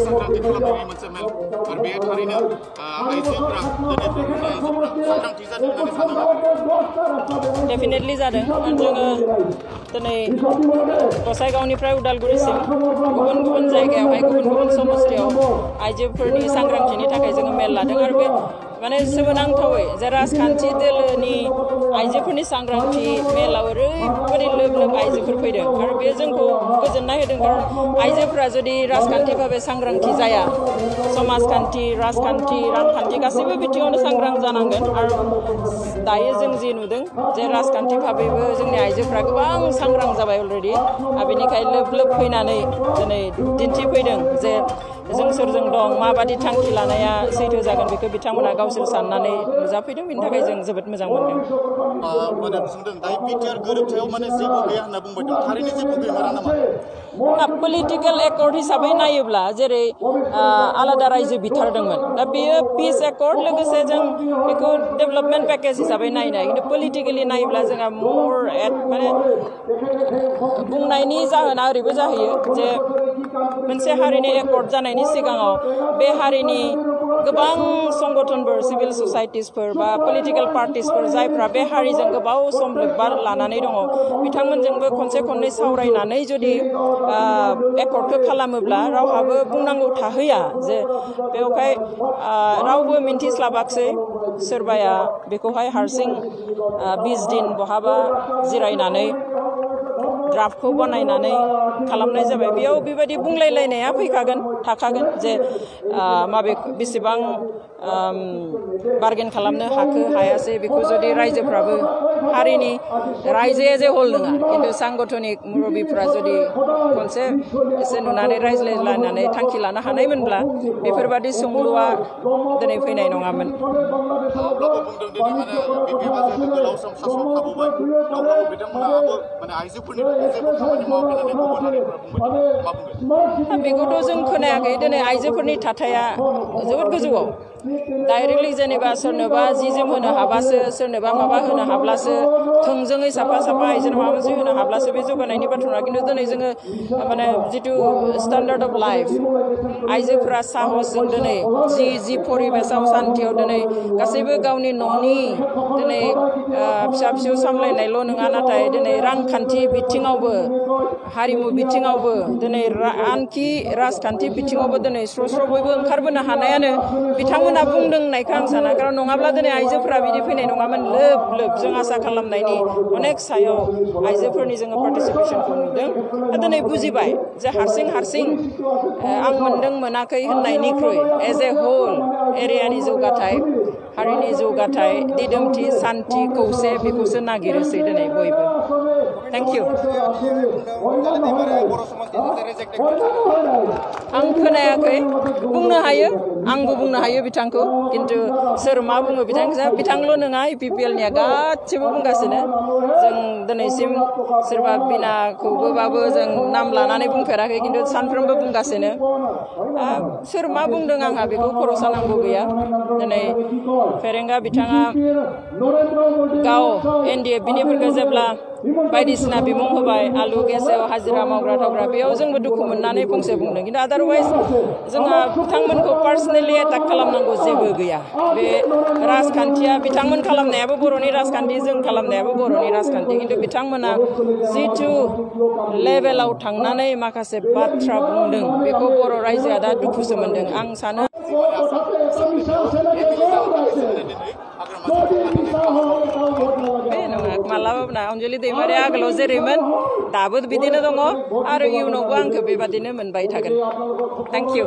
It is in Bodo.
सांग्रांथि खालामनायनि मोनसे मेल आरो बे थारैनो आइजोफोरा दिनै सांग्रांथि जादों होननानै सानो डेफिनेटलि जादों जोङो दिनै गसाइगावनिफ्राय उदालगुरिसिम गुबुन गुबुन जायगायावहाय गुबुन गुबुन समस्थियाव आइजोफोरनि सांग्रांथिनि थाखाय जोङो मेल लादों आरो बे माने सोमोनांथावै जे राजखान्थि दोलोनि आइजोफोरनि सांग्रांथि मेलाव ओरैबायदि लोब लोब आइजोफोर फैदों आरो बे जोंखौ गोजोननाय होदों खारन आइजोफोरा जुदि राजखान्थि भाबै सांग्रांथि जाया समाजखान्थि राजखान्थि रांखान्थि गासैबो बिथिङावनो सांग्रां जानांगोन आरो दायो जों जि नुदों जे राजखान्थि भाबैबो जोंनि आइजोफोरा गोबां सांग्रां जाबाय अलरेडि बेनिखायनो लोब लोब फैनानै दिनै दिन्थिफैदों जे जों सोरजों दं माबादि थांखि लानाया सैथो जागोन बेखौ बिथांमोना गावसोर साननानै नुजाफैदों बेनि थाखाय जों जोबोद मोजां मोनदों माने बुंदों दायो बिटिआर गोरोबथायाव माने जेबो गैया होनना बुंबाय दं थारैनो जेबो गैमारा नामा पलिटिकेल एकर्ड हिसाबै नायोब्ला जेरै आलादा रायजो बिथारदोंमोन दा बेयो पिस एकर्ड लोगोसे जों बेखौ डेभेलपमेन्ट पेकेज हिसाबै नायनाय खिन्थु पलिटिकेलि नायोब्ला जोंहा मर माने बुंनायनि जाहोना ओरैबो जाहैयो जे मोनसे हारिनि एकर्ड जानायनि सिगाङाव बे हारिनि गोबां संगठनफोर सिभिल ससाइटिसफोर बा पलिटिकेल पार्टिसफोर जायफ्रा बे हारिजों गोबाव सम लोब्बा लानानै दङ बिथांमोनजोंबो खनसे खननै सावरायनानै जुदि एकर्डखौ खालामोब्ला रावहाबो बुंनांगौ थाहैया जे बेवहाय रावबो मिन्थिस्लाबाखसै सोरबाया बेखौहाय हारसिं 20 दिन बहाबा जिरायनानै ड्राफ्टखौ बानायनानै खालामनाय जाबाय बेयाव बेबायदि बुंलायलायनाया फैखागोन थाखागोन जे माबे बेसेबां बार्गेन खालामनो हाखो हायासै बेखौ जुदि रायजोफ्राबो हारिनि रायजोआ जे हल नङा खिन्थु सांगठनिक मुरब्बिफोरा जुदि खनसे एसे नुनानै रायज्लायलायनानै थांखि लानो हानायमोनब्ला बेफोरबादि सोंलुआ दिनै फैनाय नङामोन अब्लाबो बुंदों दिनै माने बिपिएफआ जिहेतु गोलाव सम सासन थाबोबाय अब्लाबो बिथांमोनाबो माने आइजोफोरनि थाखाय जेबो खामानि मावाखै होननानै गुबुन हारिफोरा बुंबाय मा बुंगोन बेखौथ' जों खोनायाखै दिनै आइजोफोरनि थाथाया जोबोद गोजौआव डाइरेक्टलि जेनेबा सोरनोबा जि जोम होनो हाबासो सोरनोबा माबा होनो हाब्लासो थोंजोङै साफा साफा आइजोनो माबा मोनसे होनो हाब्लासो बे जौगानायनि बाथ्रा नङा खिन्थु दिनै जोङो माने जिथु स्टेन्डार्ड अफ लाइफ आइजोफोरा साहसजों दिनै जि परिबेसाव सान्थियाव दिनै गासैबो गावनि न'नि दिनै फिसा फिसौ सामलायनायल' नङा नाथाय दिनै रांखान्थि बिथिङावबो हारिमु बिथिङावबो दिनै आनखि राजखान्थि बिथिङावबो दिनै स्र' स्र' बयबो ओंखारबोनो हानायानो बिथांमोना बुंदों होननायखौ आं साना खारन नङाब्ला दिनै आइजोफोरा बिदि फैनाय नङामोन लोब लोब जों आसा खालामनायनि अनेक सायाव आइजोफोरनि जोङो पार्टिसिपेसनखौ नुदों दिनै बुजिबाय जे हारसिं आं मोनदों मोनाखै होननायनिख्रुइ एज ए होल एरियानि जौगाथाय हारिनि जौगाथाय दिदोमथि सान्थि खौसे बेखौसो नागिरोसै दिनै बयबो थेंक इउ आं खोनायाखै बुंनो हायो आंबो बुंनो हायो बिथांखौ खिन्थु सोर मा बुङो बिथांल' नङा इपिपिएलनिया गासिबो बुंगासिनो जों दिनैसिम सोरबा बिनाखौबोबाबो जों नाम लानानै बुंफेराखै खिन्थु सानफ्रोमबो बुंगासिनो सोर मा बुंदों आंहा बेखौ खर' सानांगौ गैया दिनै फेरेंगा बिथाङा गाव एनडिएफबिनिफोरखौ जेब्ला बायदिसिना बिमुं होबाय आलु गेसेव हाजिरा मावग्रा थावग्रा बेयाव जोंबो दुखु मोननानै फंसे बुंदों खिन्थु आदारवाइज जोंहा बिथांमोनखौ पार्सनेलि एटाक खालामनांगौ जेबो गैया बे राजखान्थिया बिथांमोन खालामनायाबो बर'नि राजखान्थि जों खालामनायाबो बर'नि राजखान्थि खिन्थु बिथांमोना जिथु लेभेलाव थांनानै माखासे बाथ्रा बुंदों बेखौ बर' रायजोआ दा दुखुसो मोनदों आं सानो मालाबाबो ना अनजलि दैमारिया आगोलाव जेरैमोन दाबो बिदिनो दङ आरो इयुनावबो आंखौ बेबादिनो मोनबाय थागोन थेंक इउ